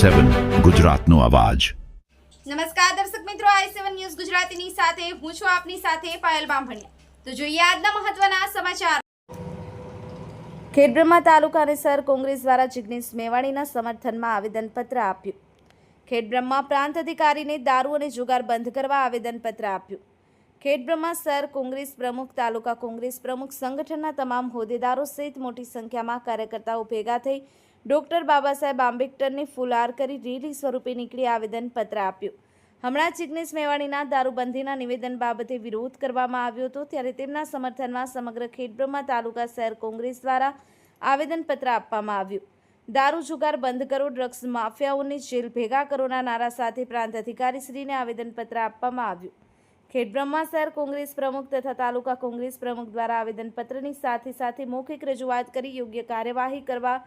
i7 ગુજરાતનો અવાજ। નમસ્કાર દર્શક મિત્રો, i7 ન્યૂઝ ગુજરાતીની સાથે હું છું આપની સાથે પાયલ બામભણિયા। તો જોઈએ આજના મહત્વના સમાચાર। ખેડબ્રહ્મા તાલુકા અને સર કોંગ્રેસ દ્વારા જિગ્નેશ મેવાણીના સમર્થનમાં આવેદનપત્ર આપ્યું। ખેડબ્રહ્મા પ્રાંત અધિકારીને દારૂ અને જુગાર બંધ કરવા આવેદનપત્ર આપ્યું। ખેડબ્રહ્મા સર કોંગ્રેસ પ્રમુખ, તાલુકા કોંગ્રેસ પ્રમુખ, સંગઠનના તમામ હોદ્દેદારો સહિત મોટી સંખ્યામાં કાર્યકર્તાઓ ભેગા થઈ ડોક્ટર બાબા સાહેબ આંબેડકરને ફુલહાર કરી રેલી સ્વરૂપે નીકળી આવેદનપત્ર આપ્યું। હમણાં જિગ્નેશ મેવાણીના દારૂબંધીના નિવેદન બાબતે વિરોધ કરવામાં આવ્યો હતો, ત્યારે તેમના સમર્થનમાં સમગ્ર ખેડબ્રહ્મા તાલુકા શહેર કોંગ્રેસ દ્વારા આવેદનપત્ર આપવામાં આવ્યું। દારૂ જુગાર બંધ કરો, ડ્રગ્સ માફિયાઓને જેલ ભેગા કરોના નારા સાથે પ્રાંત અધિકારીશ્રીને આવેદનપત્ર આપવામાં આવ્યું। ખેડબ્રહ્મા શહેર કોંગ્રેસ પ્રમુખ તથા તાલુકા કોંગ્રેસ પ્રમુખ દ્વારા આવેદનપત્રની સાથે મૌખિક રજૂઆત કરી યોગ્ય કાર્યવાહી કરવા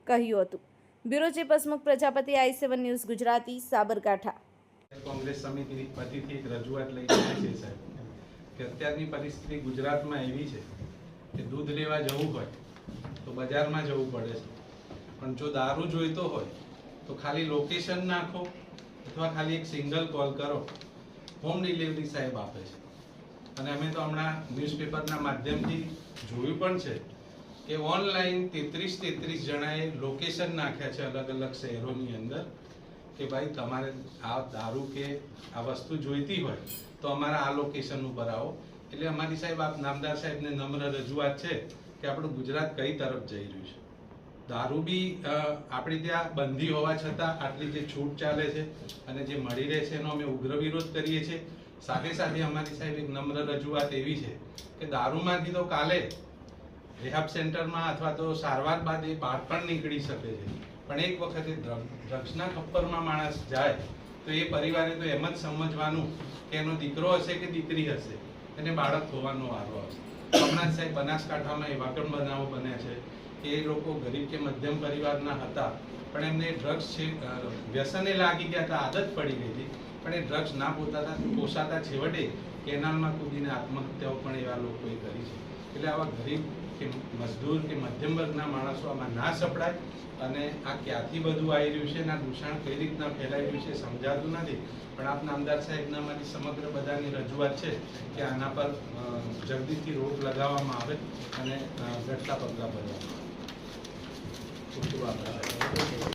કહ્યું હતું। Bureau chief Hasmukh Prajapati, i7 news Gujarati, Sabarkantha. Congress સમિતિ વતીથી એક રજૂઆત લઈને છે સાહેબ કે અત્યારની પરિસ્થિતિ ગુજરાતમાં એવી છે કે દૂધ લેવા જવું હોય તો બજારમાં જવું પડે છે, પણ જો દારૂ જોઈતો હોય તો ખાલી લોકેશન નાખો અથવા ખાલી એક સિંગલ કોલ કરો, હોમ ડિલિવરી સાહેબ આપે છે। અને અમે તો હમણાં ન્યૂઝપેપરના માધ્યમથી જોયું પણ છે કે ઓનલાઈન 33 જણાએ લોકેશન નાખ્યા છે અલગ અલગ શહેરોની અંદર કે ભાઈ તમારે આ દારૂ કે આ વસ્તુ જોઈતી હોય તો અમારા આ લોકેશન ઉપર આવો। એટલે અમારી સાહેબ આપ નામદાર સાહેબને નમ્ર રજૂઆત છે કે આપણું ગુજરાત કઈ તરફ જઈ રહ્યું છે। દારૂ બી આપણી ત્યાં બંધી હોવા છતાં આટલી જે છૂટ ચાલે છે અને જે મળી રહે છે એનો અમે ઉગ્ર વિરોધ કરીએ છીએ। સાથે અમારી સાહેબ એક નમ્ર રજૂઆત એવી છે કે દારૂમાંથી તો કાલે રિહાબ સેન્ટરમાં અથવા તો સારવાર બાદ એ બહાર પણ નીકળી શકે છે, પણ એક વખતે ડ્રગ્સના ખપ્પરમાં માણસ જાય તો એ પરિવારે તો એમ જ સમજવાનું કે એનો દીકરો હશે કે દીકરી હશે, એને બાળક હોવાનો વારો આવશે। હમણાં સાહેબ બનાસકાંઠામાં એવા પણ બનાવો બન્યા છે કે એ લોકો ગરીબ કે મધ્યમ પરિવારના હતા, પણ એમને ડ્રગ્સ છે વ્યસને લાગી ગયા હતા, આદત પડી ગઈ હતી, પણ એ ડ્રગ્સ ના પોસાતા છેવટે કેનાલમાં કૂદીને આત્મહત્યાઓ પણ એવા લોકોએ કરી છે। એટલે આવા ગરીબ કે મજદૂર કે મધ્યમ વર્ગના માણસો આમાં ના સપડાય અને આ ક્યાંથી બધું આવી રહ્યું છે, એના દૂષણ કઈ રીતના ફેલાઈ રહ્યું છે સમજાતું નથી, પણ આપ નામદાર સાહેબના મારી સમગ્ર બધાની રજૂઆત છે કે આના પર જલ્દીથી રોક લગાવવામાં આવે અને ઘટતા પગલાં ભરવામાં આવે। ખૂબ ખૂબ આભાર।